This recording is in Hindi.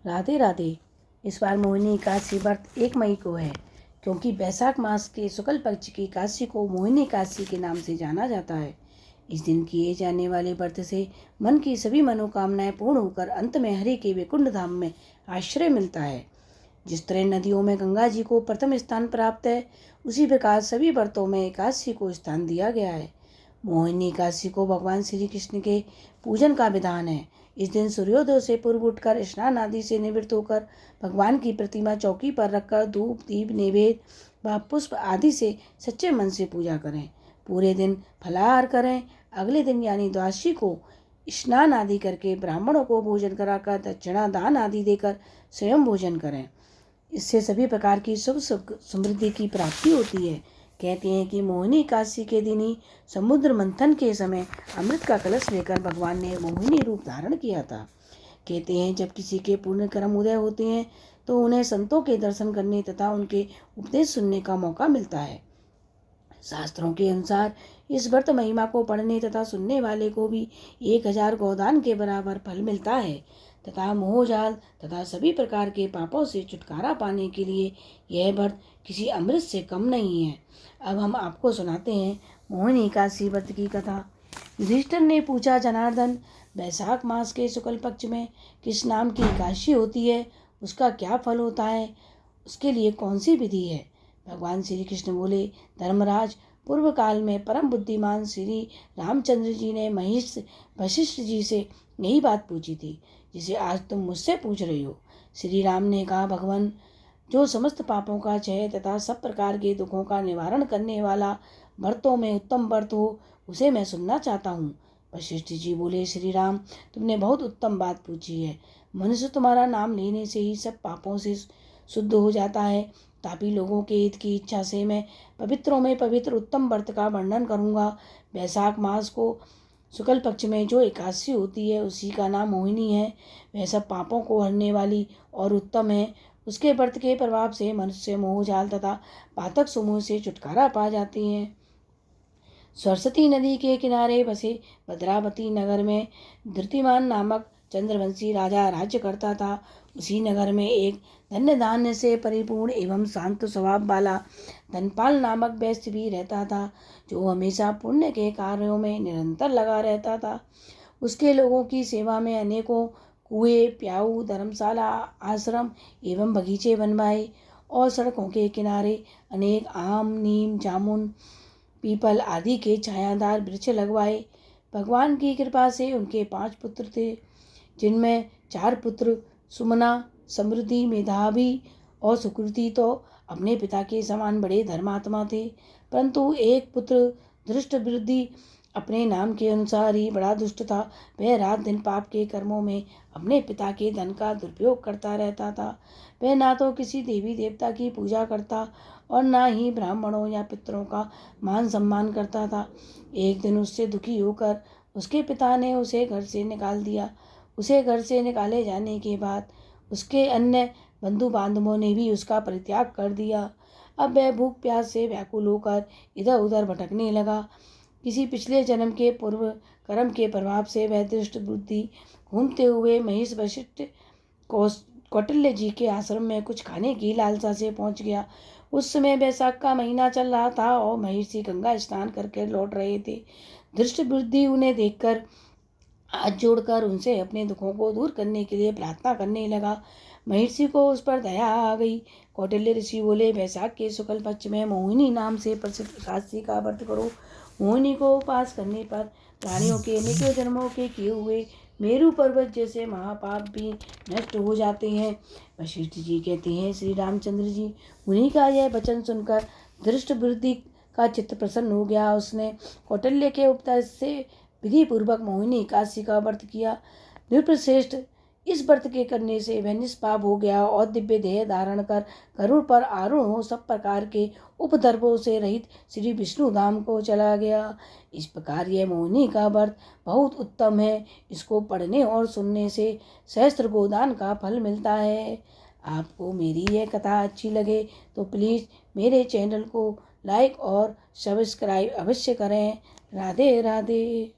राधे राधे। इस बार मोहिनी एकादशी व्रत 1 मई को है, क्योंकि बैसाख मास के शुक्ल पक्ष की एकादशी को मोहिनी एकादशी के नाम से जाना जाता है। इस दिन किए जाने वाले व्रत से मन की सभी मनोकामनाएं पूर्ण होकर अंत में हरि के वैकुंठ धाम में आश्रय मिलता है। जिस तरह नदियों में गंगा जी को प्रथम स्थान प्राप्त है, उसी प्रकार सभी व्रतों में एकादशी को स्थान दिया गया है। मोहिनी एकादशी को भगवान श्री कृष्ण के पूजन का विधान है। इस दिन सूर्योदय से पूर्व उठकर स्नान आदि से निवृत्त होकर भगवान की प्रतिमा चौकी पर रखकर धूप दीप नैवेद्य व पुष्प आदि से सच्चे मन से पूजा करें। पूरे दिन फलाहार करें। अगले दिन यानी द्वादशी को स्नान आदि करके ब्राह्मणों को भोजन कराकर दक्षिणा दान आदि देकर स्वयं भोजन करें। इससे सभी प्रकार की सुख समृद्धि की प्राप्ति होती है। कहते हैं कि मोहिनी एकादशी के दिन ही समुद्र मंथन के समय अमृत का कलश लेकर भगवान ने मोहिनी रूप धारण किया था। कहते हैं जब किसी के पुण्य कर्म उदय होते हैं तो उन्हें संतों के दर्शन करने तथा उनके उपदेश सुनने का मौका मिलता है। शास्त्रों के अनुसार इस व्रत महिमा को पढ़ने तथा सुनने वाले को भी 1000 गोदान के बराबर फल मिलता है तथा मोहजाल तथा सभी प्रकार के पापों से छुटकारा पाने के लिए यह व्रत किसी अमृत से कम नहीं है। अब हम आपको सुनाते हैं मोहिनी एकादशी व्रत की कथा। युधिष्ठिर ने पूछा, जनार्दन, बैसाख मास के शुक्ल पक्ष में किस नाम की एकादशी होती है? उसका क्या फल होता है? उसके लिए कौन सी विधि है? भगवान श्री कृष्ण बोले, धर्मराज, पूर्व काल में परम बुद्धिमान श्री रामचंद्र जी ने महिष वशिष्ठ जी से यही बात पूछी थी, जिसे आज तुम मुझसे पूछ रही हो। श्री राम ने कहा, भगवान, जो समस्त पापों का क्षय तथा सब प्रकार के दुखों का निवारण करने वाला व्रतों में उत्तम व्रत हो, उसे मैं सुनना चाहता हूँ। वशिष्ठ जी बोले, श्री राम, तुमने बहुत उत्तम बात पूछी है। मनुष्य तुम्हारा नाम लेने से ही सब पापों से शुद्ध हो जाता है। तापी लोगों के हित की इच्छा से मैं पवित्रों में पवित्र उत्तम व्रत का वर्णन करूँगा। बैसाख मास को शुक्ल पक्ष में जो एकादशी होती है उसी का नाम मोहिनी है। वह सब पापों को हरने वाली और उत्तम है। उसके व्रत के प्रभाव से मनुष्य मोह जाल तथा पातक समूह से छुटकारा पा जाते हैं। सरस्वती नदी के किनारे बसे भद्रावती नगर में धृतिमान नामक चंद्रवंशी राजा राज्य करता था। उसी नगर में एक धन्य धान्य से परिपूर्ण एवं शांत स्वभाव वाला धनपाल नामक वैश्य भी रहता था, जो हमेशा पुण्य के कार्यों में निरंतर लगा रहता था। उसके लोगों की सेवा में अनेकों कुएं, प्याऊ, धर्मशाला, आश्रम एवं बगीचे बनवाए और सड़कों के किनारे अनेक आम, नीम, जामुन, पीपल आदि के छायादार वृक्ष लगवाए। भगवान की कृपा से उनके 5 पुत्र थे, जिनमें 4 पुत्र सुमना, समृद्धि, मेधावी और सुकृति तो अपने पिता के समान बड़े धर्मात्मा थे, परंतु एक पुत्र धृष्टवृद्धि अपने नाम के अनुसार ही बड़ा दुष्ट था। वह रात दिन पाप के कर्मों में अपने पिता के धन का दुरुपयोग करता रहता था। वह ना तो किसी देवी देवता की पूजा करता और ना ही ब्राह्मणों या पितरों का मान सम्मान करता था। एक दिन उससे दुखी होकर उसके पिता ने उसे घर से निकाल दिया। उसे घर से निकाले जाने के बाद उसके अन्य बंधु बांधवों ने भी उसका परित्याग कर दिया। अब वह भूख प्यास से व्याकुल होकर इधर उधर भटकने लगा। किसी पिछले जन्म के पूर्व कर्म के प्रभाव से वह दृष्ट बुद्धि घूमते हुए महिष वशिष्ठ कौटिल्य जी के आश्रम में कुछ खाने की लालसा से पहुंच गया। उस समय बैसाख का महीना चल रहा था और महिषी गंगा स्नान करके लौट रहे थे। दृष्ट बुद्धि उन्हें देखकर हाथ जोड़कर उनसे अपने दुखों को दूर करने के लिए प्रार्थना करने लगा। महर्षि को उस पर दया आ गई। कौटिल्य ऋषि बोले, बैसाख के शुक्ल पक्ष में मोहिनी नाम से प्रसिद्ध एकादशी का व्रत करो। मोहिनी को उपास करने पर प्राणियों के अनेकों जन्मों के किए हुए मेरु पर्वत जैसे महापाप भी नष्ट हो जाते हैं। वशिष्ठ जी कहते हैं, श्री रामचंद्र जी, उन्हीं का यह वचन सुनकर धृष्ट बुद्धि का चित्त प्रसन्न हो गया। उसने कौटिल्य के उपदेश से विधि पूर्वक मोहिनी एकादशी का व्रत किया। नृपश्रेष्ठ, इस व्रत के करने से वह निष्पाप हो गया और दिव्य देह धारण कर गरुड़ पर आरूढ़ हो सब प्रकार के उपद्रवों से रहित श्री विष्णु धाम को चला गया। इस प्रकार यह मोहिनी का व्रत बहुत उत्तम है। इसको पढ़ने और सुनने से सहस्त्र गोदान का फल मिलता है। आपको मेरी यह कथा अच्छी लगे तो प्लीज़ मेरे चैनल को लाइक और सब्सक्राइब अवश्य करें। राधे राधे।